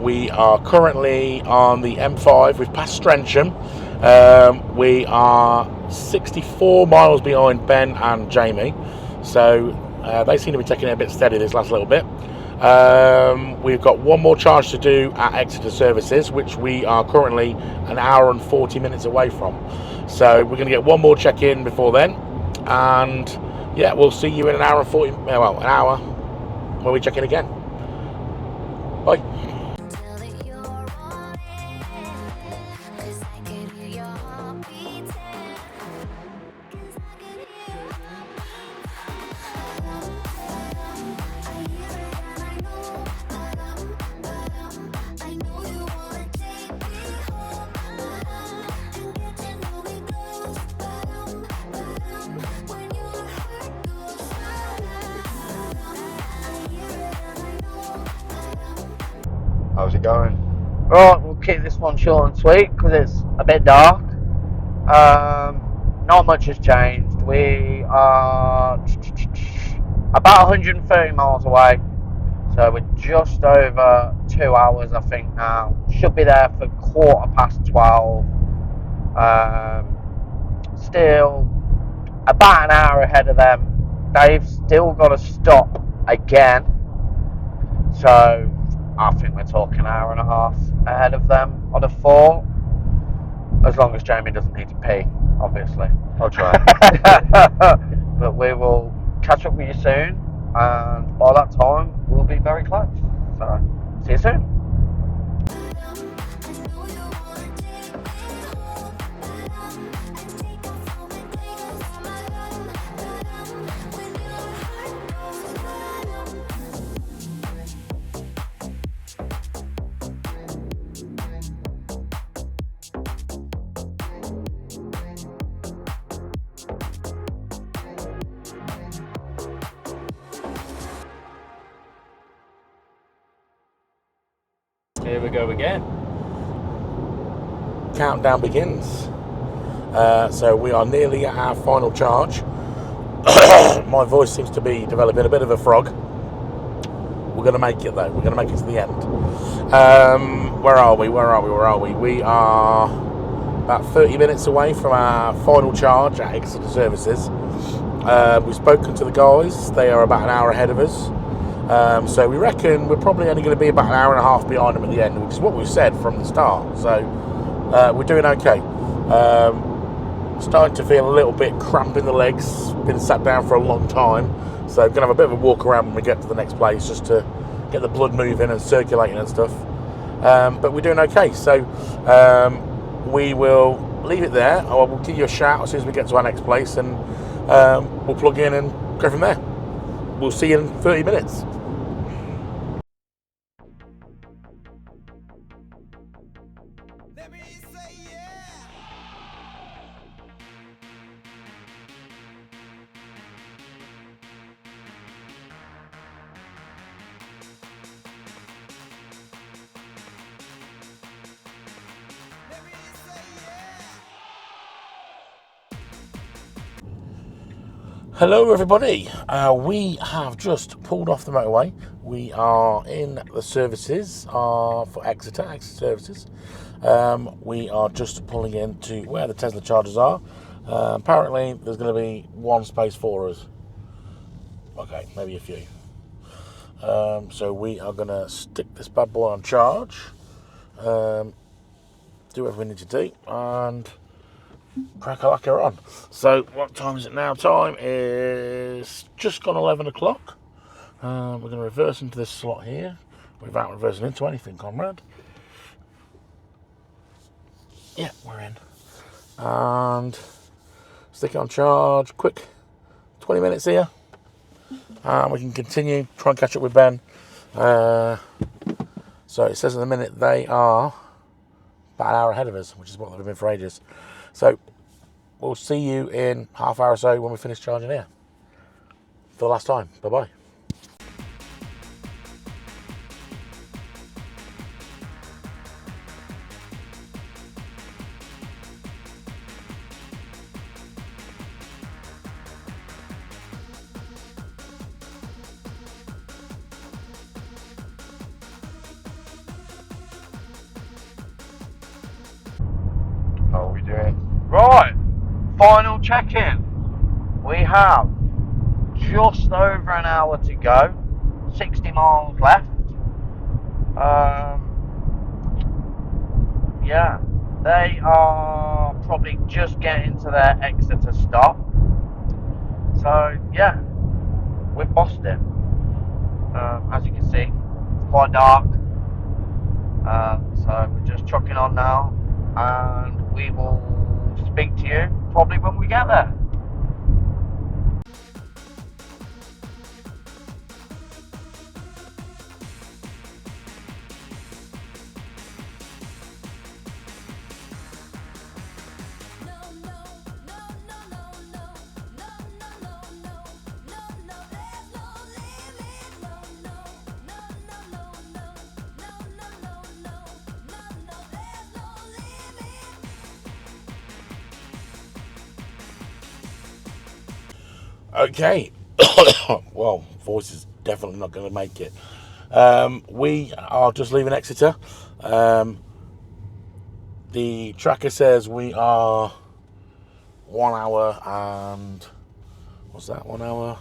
We are currently on the M5. We've passed Strensham. We are 64 miles behind Ben and Jamie. So They seem to be taking it a bit steady this last little bit. We've got one more charge to do at Exeter Services, which we are currently an hour and 40 minutes away from. So we're going to get one more check-in before then, and yeah, we'll see you in an hour and 40, well, an hour when we check in again. Bye. Tell that you're on it, 'cause I can hear your heart beating. 'Cause I can hear. I hear it and I know. I know you wanna take me home. And get to know me close. When your heart goes silent. I hear it and I know. How's it going? Right, we'll keep this one short and sweet because it's a bit dark. Not much has changed. We are about 130 miles away, so we're just over 2 hours, I think now. Should be there for 12:15. Still about an hour ahead of them. They've still got to stop again, so I think we're talking an hour and a half ahead of them. I'd have thought, as long as Jamie doesn't need to pee, obviously. I'll try. But we will catch up with you soon, and by that time we'll be very close. So see you soon. Here we go again. Countdown begins. So we are nearly at our final charge. My voice seems to be developing a bit of a frog. We're going to make it though. We're going to make it to the end. Where are we? We are about 30 minutes away from our final charge at Exeter Services. We've spoken to the guys. They are about an hour ahead of us. So we reckon we're probably only going to be about an hour and a half behind them at the end, which is what we've said from the start. So we're doing okay. Starting to feel a little bit cramp in the legs. Been sat down for a long time, so going to have a bit of a walk around when we get to the next place, just to get the blood moving and circulating and stuff. But we're doing okay. So we will leave it there. I will give you a shout as soon as we get to our next place, and we'll plug in and go from there. We'll see you in 30 minutes. Let me say yeah. Let me say yeah. Hello everybody, we have just pulled off the motorway. We are in the services for Exeter Services. We are just pulling into where the Tesla chargers are. Apparently there's going to be one space for us. Okay, maybe a few. So we are going to stick this bad boy on charge, do whatever we need to do, and crack a lacquer on. So what time is it now? Time is just gone 11 o'clock. We're going to reverse into this slot here without reversing into anything, comrade. Yeah, we're in. And stick it on charge. Quick 20 minutes here. And we can continue, try and catch up with Ben. So it says in a minute they are about an hour ahead of us, which is what they've been for ages. So we'll see you in half hour or so when we finish charging here. For the last time. Bye-bye. How are we doing? Right, final check-in. We have just over an hour to go, 60 miles left. Yeah, they are probably just getting to their Exeter stop. So yeah, we've bossed it. As you can see, it's quite dark. So we're just trucking on now, and we will speak to you probably when we get there. Okay. Well, voice is definitely not going to make it. We are just leaving Exeter. The tracker says we are 1 hour and what's that? 1 hour.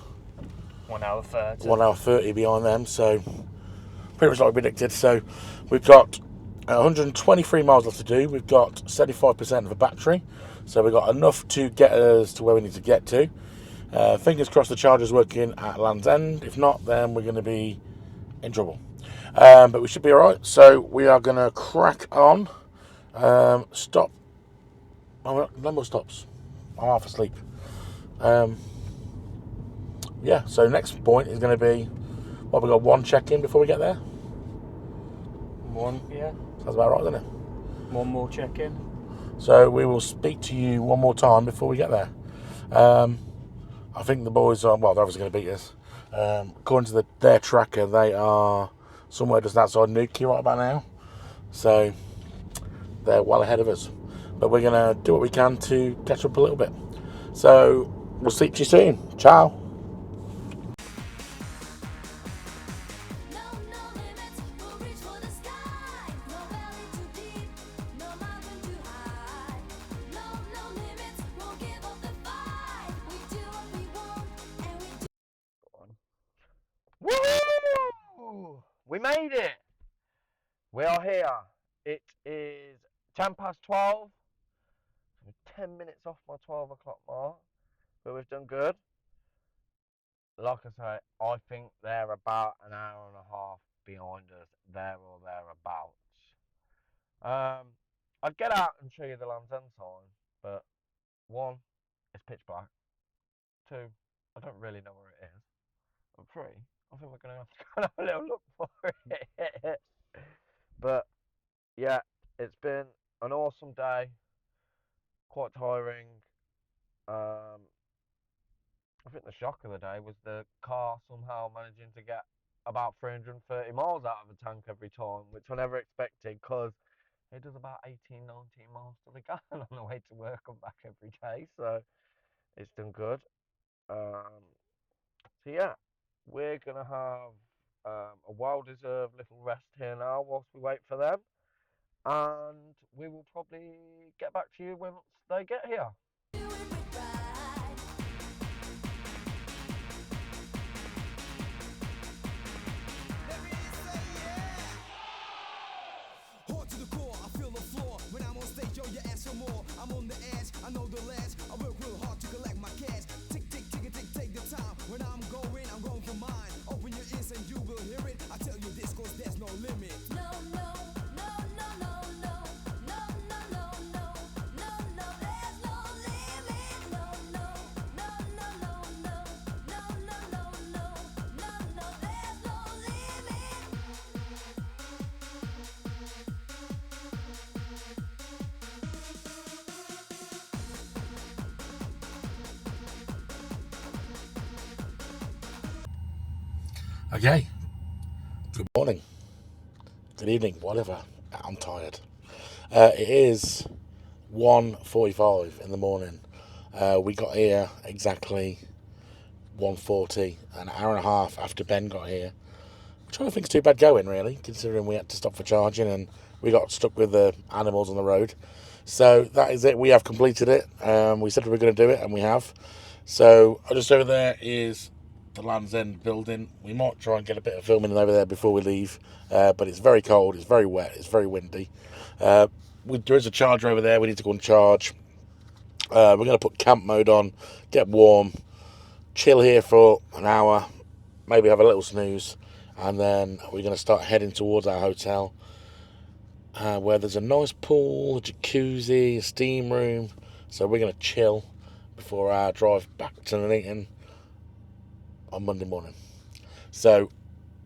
1 hour 30. 1 hour 30 behind them. So pretty much like we predicted. So we've got 123 miles left to do. We've got 75% of a battery. So we've got enough to get us to where we need to get to. Fingers crossed the charger's working at Land's End. If not, then we're going to be in trouble. But we should be alright. So we are going to crack on. Stop. Oh, no more stops. I'm half asleep. Yeah, so next point is going to be, well, we've got one check-in before we get there. One, yeah. Sounds about right, doesn't it? One more check-in. So we will speak to you one more time before we get there. I think the boys are, well, they're obviously going to beat us. According to their tracker, they are somewhere just outside Newquay right about now. So they're well ahead of us. But we're going to do what we can to catch up a little bit. So we'll speak to you soon. Ciao. Woo! We made it! We are here. It is 12:10. We're 10 minutes off my 12 o'clock mark, but we've done good. Like I say, I think they're about an hour and a half behind us, there or thereabouts. I'd get out and show you the Land's End sign, but one, it's pitch black. Two, I don't really know where it is. And three, I think we're going to have to go and have a little look for it. But yeah, it's been an awesome day. Quite tiring. I think the shock of the day was the car somehow managing to get about 330 miles out of the tank every time, which I never expected, because it does about 18, 19 miles to the gallon on the way to work and back every day. So it's done good. So yeah, we're going to have a well-deserved little rest here now whilst we wait for them. And we will probably get back to you once they get here. To the core, I feel the floor. When I'm on stage, yo, you ask for more. I'm on the edge, I know the ledge. I work real hard to collect my cash. Tick, tick, tick, tick, take the time. When I'm going for mine. Open your ears and you will hear it. I tell you this, cause there's no limit. No, no, no, no, no, no, no, no, no, no, no, no, there's no limit. No, no, no, no, no, no, no, no, no, no, no, no, there's no limit. Okay. Good morning. Good evening. Whatever. I'm tired. It is 1:45 in the morning. We got here exactly 1:40, an hour and a half after Ben got here. Which I don't think is too bad going, really, considering we had to stop for charging and we got stuck with the animals on the road. So that is it. We have completed it. We said we were going to do it, and we have. So just over there is the Land's End building. We might try and get a bit of filming over there before we leave, but it's very cold, it's very wet, it's very windy. There is a charger over there we need to go and charge. We're going to put camp mode on, get warm, chill here for an hour, maybe have a little snooze, and then we're going to start heading towards our hotel, where there's a nice pool, a jacuzzi, a steam room. So we're going to chill before our drive back to Nuneaton on Monday morning. So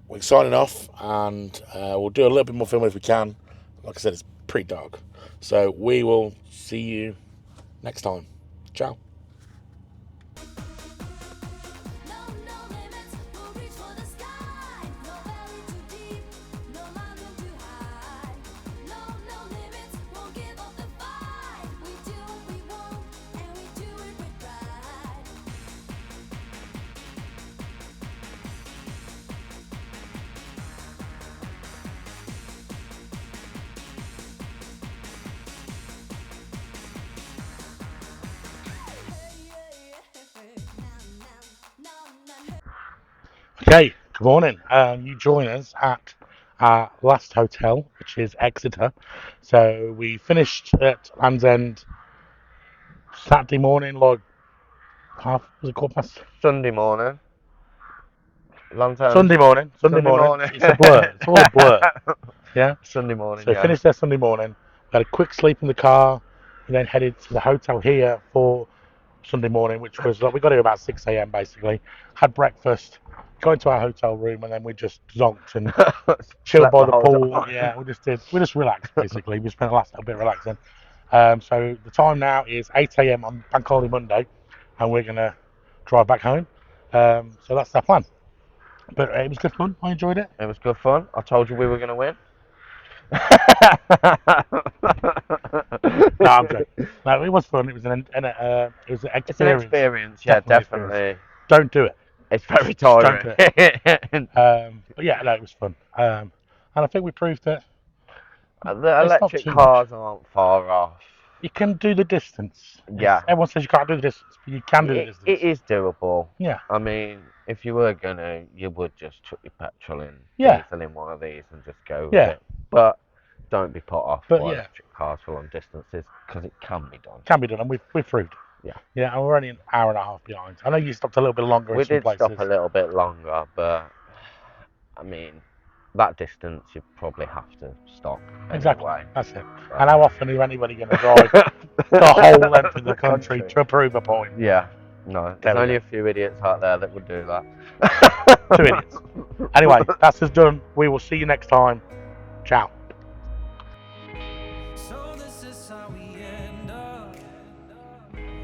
we're signing off, and we'll do a little bit more filming if we can. Like I said, it's pretty dark. So we will see you next time. Ciao. Okay, good morning. You join us at our last hotel, which is Exeter. So we finished at Land's End Saturday morning, like was it quarter past? Sunday morning. Sunday morning. It's a blur. It's all a blur. Yeah. Sunday morning. So we finished there Sunday morning. We had a quick sleep in the car, and then headed to the hotel here for Sunday morning, which was like we got here about 6 a.m. basically. Had breakfast, got into our hotel room, and then we just zonked and chilled by the pool. Yeah, we just relaxed basically. We spent the last little bit relaxing. So the time now is 8 a.m. on Bank Holiday Monday, and we're gonna drive back home. So that's our plan. But it was good fun. I enjoyed it. It was good fun. I told you we were going to win. No, I'm joking. No, it was fun. It was an experience. It's an experience, yeah, definitely. Don't do it. It's very tiring. Don't do it. But yeah, no, it was fun. And I think we proved that the electric cars aren't far off. You can do the distance. Yeah. Everyone says you can't do the distance, but you can do the distance. It is doable. Yeah. I mean, if you were gonna, you would just chuck your petrol in, diesel in one of these, and just go with it. But don't be put off by electric cars for long distances, because it can be done. Can be done, and we've proved. Yeah. Yeah, and we're only an hour and a half behind. I know you stopped a little bit longer in some places. We did stop a little bit longer, but I mean, that distance you probably have to stop. Exactly. Anyway. That's it. And how often is anybody going to drive the whole length of the country to prove a point? Yeah. No, there's only a few idiots out there that would do that. 2 idiots. Anyway, that's us done. We will see you next time. Ciao. So this is how we end up.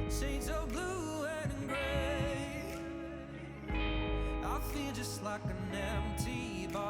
Shades of blue and gray. I feel just like an empty box.